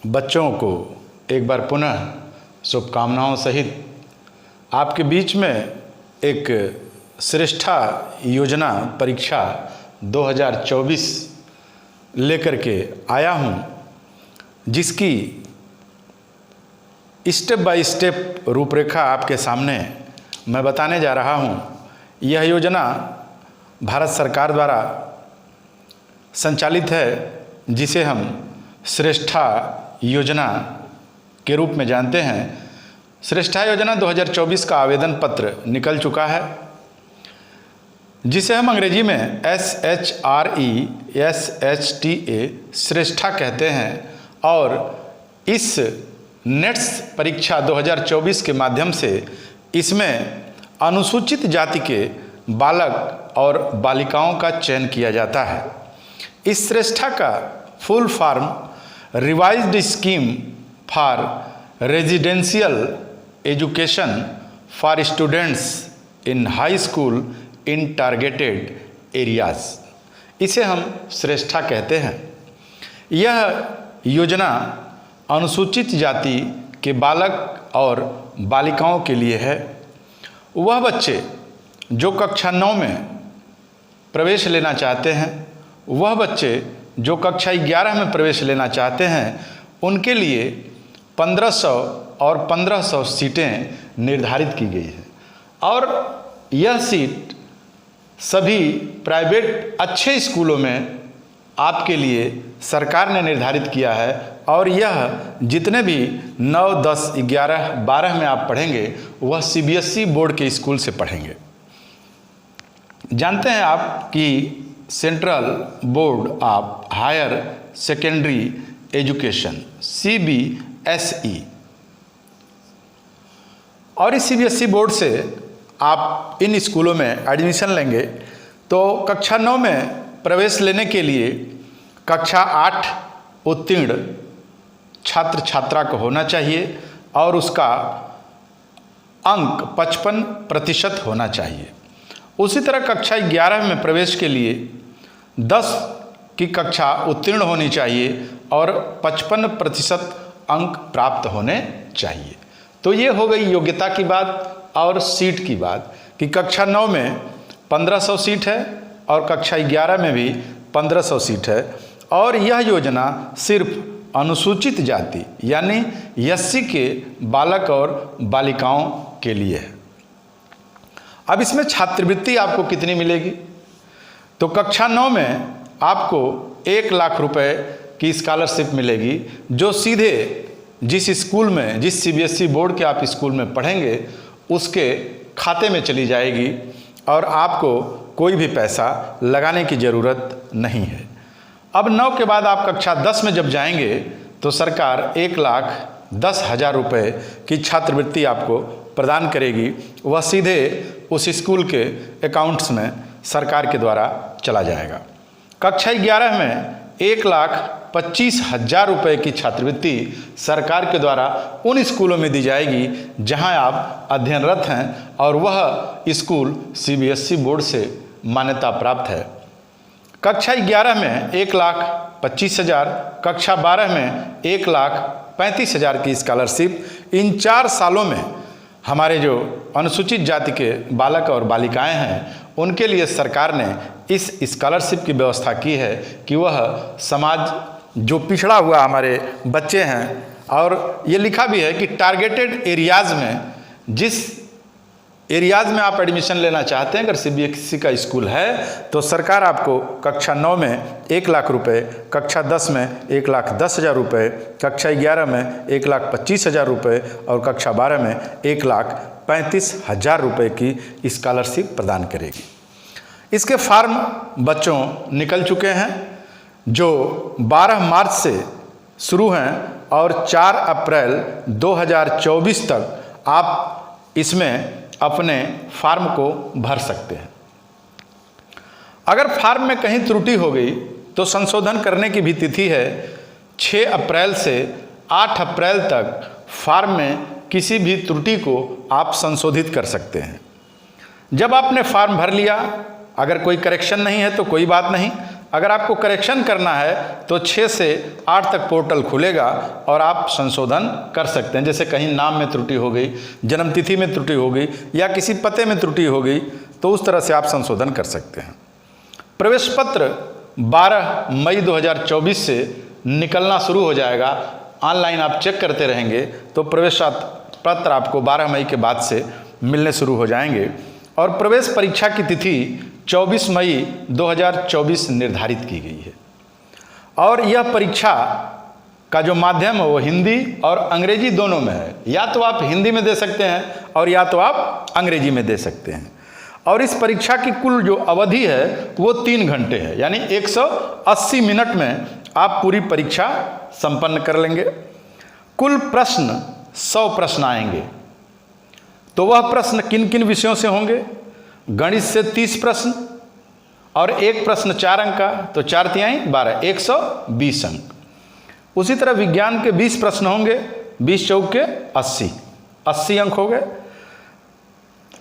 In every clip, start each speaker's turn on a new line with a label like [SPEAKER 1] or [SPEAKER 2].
[SPEAKER 1] बच्चों को एक बार पुनः शुभकामनाओं सहित आपके बीच में एक श्रेष्ठा योजना परीक्षा 2024 लेकर के आया हूं, जिसकी स्टेप बाय स्टेप रूपरेखा आपके सामने मैं बताने जा रहा हूं। यह योजना भारत सरकार द्वारा संचालित है, जिसे हम श्रेष्ठा योजना के रूप में जानते हैं। श्रेष्ठा योजना 2024 का आवेदन पत्र निकल चुका है, जिसे हम अंग्रेजी में SHRESHTA श्रेष्ठा कहते हैं। और इस नेट्स परीक्षा 2024 के माध्यम से इसमें अनुसूचित जाति के बालक और बालिकाओं का चयन किया जाता है। इस श्रेष्ठा का full form revised scheme for residential education for students in high school in targeted areas, इसे हम श्रेष्ठा कहते हैं। यह योजना अनुसूचित जाति के बालक और बालिकाओं के लिए है। वह बच्चे जो कक्षा 9 में प्रवेश लेना चाहते हैं, वह बच्चे जो कक्षा 11 में प्रवेश लेना चाहते हैं, उनके लिए 1500 और 1500 सीटें निर्धारित की गई है। और यह सीट सभी प्राइवेट अच्छे स्कूलों में आपके लिए सरकार ने निर्धारित किया है। और यह जितने भी 9, 10, 11, 12 में आप पढ़ेंगे, वह CBSE बोर्ड के स्कूल से पढ़ेंगे। जानते हैं आप कि central board of higher secondary education CBSE, और इस CBSE बोर्ड से आप इन स्कूलों में एडमिशन लेंगे तो कक्षा 9 में प्रवेश लेने के लिए कक्षा 8 उत्तीर्ण छात्र छात्रा को होना चाहिए और उसका अंक 55% होना चाहिए। उसी तरह कक्षा 11 में प्रवेश के लिए 10 की कक्षा उत्तीर्ण होनी चाहिए और 55% अंक प्राप्त होने चाहिए। तो ये हो गई योग्यता की बात और सीट की बात कि कक्षा 9 में 1500 सीट है और कक्षा 11 में भी 1500 सीट है। और यह योजना सिर्फ अनुसूचित जाति यानी SC के बालक और बालिकाओं के लिए है। अब इसमें छात्रवृत्ति आपको कितनी मिलेगी? तो कक्षा 9 में आपको 1 लाख रुपए की स्कॉलरशिप मिलेगी, जो सीधे जिस स्कूल में, जिस CBSE बोर्ड के आप स्कूल में पढ़ेंगे, उसके खाते में चली जाएगी और आपको कोई भी पैसा लगाने की ज़रूरत नहीं है। अब 9 के बाद आप कक्षा 10 में जब जाएंगे तो सरकार 1,10,000 रुपये की छात्रवृत्ति आपको प्रदान करेगी। वह सीधे उस स्कूल के अकाउंट्स में सरकार के द्वारा चला जाएगा। कक्षा 11 में 1,25,000 रुपये की छात्रवृत्ति सरकार के द्वारा उन स्कूलों में दी जाएगी जहां आप अध्ययनरत हैं और वह स्कूल CBSE बोर्ड से मान्यता प्राप्त है। कक्षा 11 में 1,25,000, कक्षा 12 में 1,35,000 की स्कॉलरशिप। इन 4 सालों में हमारे जो अनुसूचित जाति के बालक और बालिकाएं हैं, उनके लिए सरकार ने इस स्कॉलरशिप की व्यवस्था की है कि वह समाज जो पिछड़ा हुआ हमारे बच्चे हैं, और ये लिखा भी है कि टारगेटेड एरियाज़ में, जिस एरियाज़ में आप एडमिशन लेना चाहते हैं, अगर CBSE का स्कूल है तो सरकार आपको कक्षा 9 में 1 लाख रुपये, कक्षा 10 में 1,10,000 रुपये, कक्षा 11 में 1,25,000 रुपये और कक्षा 12 में 1,35,000 रुपये की स्कॉलरशिप प्रदान करेगी। इसके फॉर्म बच्चों निकल चुके हैं, जो 12 मार्च से शुरू हैं और 4 अप्रैल 2024 तक आप इसमें अपने फार्म को भर सकते हैं। अगर फार्म में कहीं त्रुटि हो गई तो संशोधन करने की भी तिथि है 6 अप्रैल से 8 अप्रैल तक। फार्म में किसी भी त्रुटि को आप संशोधित कर सकते हैं। जब आपने फार्म भर लिया, अगर कोई करेक्शन नहीं है तो कोई बात नहीं, अगर आपको करेक्शन करना है तो 6 से 8 तक पोर्टल खुलेगा और आप संशोधन कर सकते हैं। जैसे कहीं नाम में त्रुटि हो गई, जन्मतिथि में त्रुटि हो गई या किसी पते में त्रुटि हो गई, तो उस तरह से आप संशोधन कर सकते हैं। प्रवेश पत्र 12 मई 2024 से निकलना शुरू हो जाएगा। ऑनलाइन आप चेक करते रहेंगे तो प्रवेश पत्र आपको 12 मई के बाद से मिलने शुरू हो जाएंगे। और प्रवेश परीक्षा की तिथि 24 मई 2024 निर्धारित की गई है। और यह परीक्षा का जो माध्यम है वो हिंदी और अंग्रेजी दोनों में है। या तो आप हिंदी में दे सकते हैं और या तो आप अंग्रेजी में दे सकते हैं। और इस परीक्षा की कुल जो अवधि है वो 3 घंटे है, यानी 180 मिनट में आप पूरी परीक्षा संपन्न कर लेंगे। कुल प्रश्न 100 प्रश्न आएंगे। तो वह प्रश्न किन किन विषयों से होंगे? गणित से 30 प्रश्न और एक प्रश्न 4 अंक का, तो 4 तिहाई 12, 120 अंक। उसी तरह विज्ञान के 20 प्रश्न होंगे, 20 चौक के 80 अंक हो गए।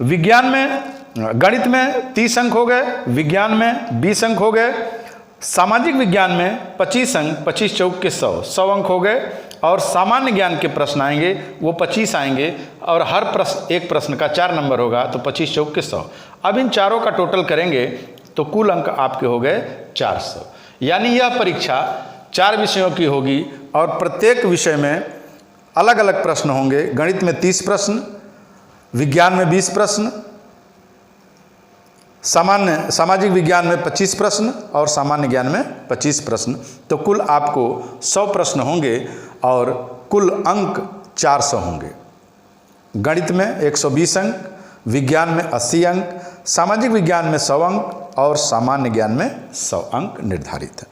[SPEAKER 1] विज्ञान में, गणित में 30 अंक हो गए, विज्ञान में 20 अंक हो गए, सामाजिक विज्ञान में 25 अंक, 25 चौक के 100 अंक हो गए। और सामान्य ज्ञान के प्रश्न आएंगे वो 25 आएंगे और हर प्रश्न, एक प्रश्न का 4 नंबर होगा, तो 25 चौक के 100। अब इन चारों का टोटल करेंगे तो कुल अंक आपके हो गए 400। यानी यह परीक्षा 4 विषयों की होगी और प्रत्येक विषय में अलग अलग प्रश्न होंगे। गणित में 30 प्रश्न, विज्ञान में 20 प्रश्न, सामाजिक विज्ञान में 25 प्रश्न और सामान्य ज्ञान में 25 प्रश्न। तो कुल आपको 100 प्रश्न होंगे और कुल अंक 400 होंगे। गणित में 120 अंक, विज्ञान में 80 अंक, सामाजिक विज्ञान में 100 अंक और सामान्य ज्ञान में 100 अंक निर्धारित है।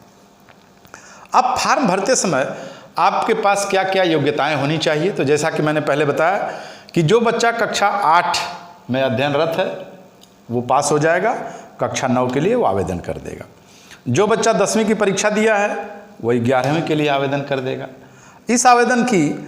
[SPEAKER 1] अब फॉर्म भरते समय आपके पास क्या क्या योग्यताएं होनी चाहिए? तो जैसा कि मैंने पहले बताया कि जो बच्चा कक्षा 8 में अध्ययनरत है वो पास हो जाएगा, कक्षा 9 के लिए वो आवेदन कर देगा। जो बच्चा 10वीं की परीक्षा दिया है वही 11वीं के लिए आवेदन कर देगा। इस आवेदन की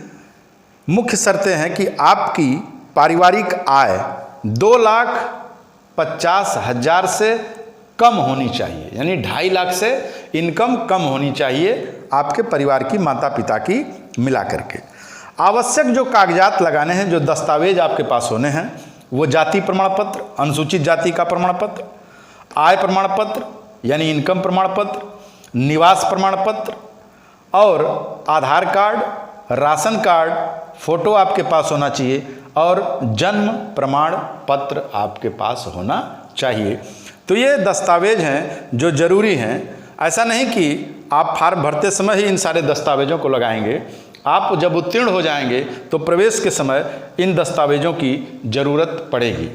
[SPEAKER 1] मुख्य शर्तें हैं कि आपकी पारिवारिक आय 2,50,000 से कम होनी चाहिए, यानी 2.5 लाख से इनकम कम होनी चाहिए आपके परिवार की, माता पिता की मिला करके। आवश्यक जो कागजात लगाने हैं, जो दस्तावेज आपके पास होने हैं, वो जाति प्रमाण पत्र, अनुसूचित जाति का प्रमाण पत्र, आय प्रमाण पत्र यानी इनकम प्रमाण पत्र, निवास प्रमाण पत्र और आधार कार्ड, राशन कार्ड, फोटो आपके पास होना चाहिए और जन्म प्रमाण पत्र आपके पास होना चाहिए। तो ये दस्तावेज हैं जो ज़रूरी हैं। ऐसा नहीं कि आप फॉर्म भरते समय ही इन सारे दस्तावेजों को लगाएंगे। आप जब उत्तीर्ण हो जाएंगे तो प्रवेश के समय इन दस्तावेजों की ज़रूरत पड़ेगी।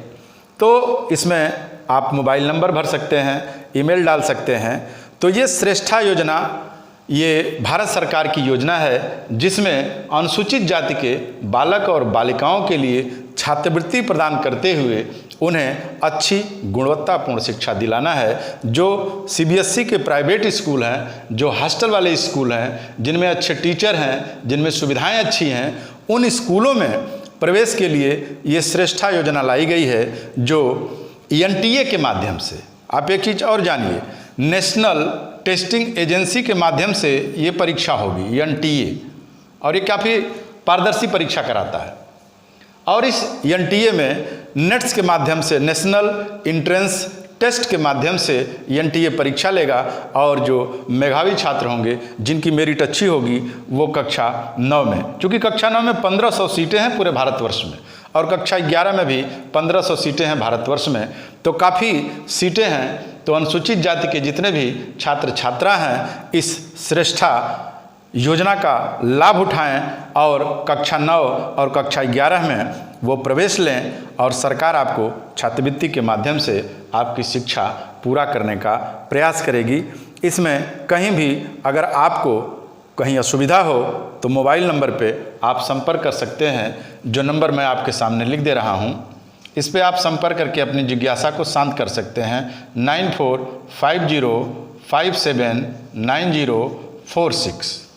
[SPEAKER 1] तो इसमें आप मोबाइल नंबर भर सकते हैं, ईमेल डाल सकते हैं। तो ये श्रेष्ठा योजना, ये भारत सरकार की योजना है जिसमें अनुसूचित जाति के बालक और बालिकाओं के लिए छात्रवृत्ति प्रदान करते हुए उन्हें अच्छी गुणवत्तापूर्ण शिक्षा दिलाना है। जो CBSE के प्राइवेट स्कूल हैं, जो हॉस्टल वाले स्कूल हैं, जिनमें अच्छे टीचर हैं, जिनमें सुविधाएं अच्छी हैं, उन स्कूलों में प्रवेश के लिए ये श्रेष्ठा योजना लाई गई है जो NTA के माध्यम से। आप एक चीज़ और जानिए, नेशनल टेस्टिंग एजेंसी के माध्यम से ये परीक्षा होगी, NTA, और ये काफ़ी पारदर्शी परीक्षा कराता है। और इस NTA में नेट्स के माध्यम से, नेशनल एंट्रेंस टेस्ट के माध्यम से NTA परीक्षा लेगा और जो मेधावी छात्र होंगे, जिनकी मेरिट अच्छी होगी, वो कक्षा 9 में, क्योंकि कक्षा 9 में 1500 सीटें हैं पूरे भारतवर्ष में और कक्षा 11 में भी 1500 सीटें हैं भारतवर्ष में, तो काफ़ी सीटें हैं। तो अनुसूचित जाति के जितने भी छात्र छात्रा हैं इस श्रेष्ठा योजना का लाभ उठाएं और कक्षा 9 और कक्षा 11 में वो प्रवेश लें और सरकार आपको छात्रवृत्ति के माध्यम से आपकी शिक्षा पूरा करने का प्रयास करेगी। इसमें कहीं भी अगर आपको कहीं असुविधा हो तो मोबाइल नंबर पे आप संपर्क कर सकते हैं। जो नंबर मैं आपके सामने लिख दे रहा हूँ, इस पे आप संपर्क करके अपनी जिज्ञासा को शांत कर सकते हैं। 9450579046।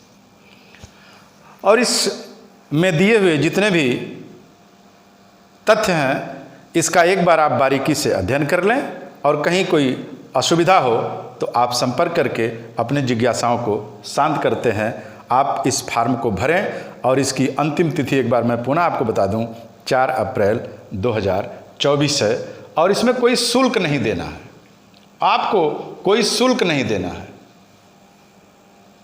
[SPEAKER 1] और इसमें दिए हुए जितने भी तथ्य हैं इसका एक बार आप बारीकी से अध्ययन कर लें और कहीं कोई असुविधा हो तो आप संपर्क करके अपने जिज्ञासाओं को शांत करते हैं। आप इस फार्म को भरें और इसकी अंतिम तिथि एक बार मैं पुनः आपको बता दूं 4 अप्रैल 2024 है और इसमें कोई शुल्क नहीं देना है, आपको कोई शुल्क नहीं देना है,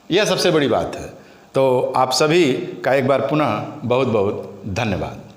[SPEAKER 1] यह सबसे बड़ी बात है। तो आप सभी का एक बार पुनः बहुत बहुत धन्यवाद।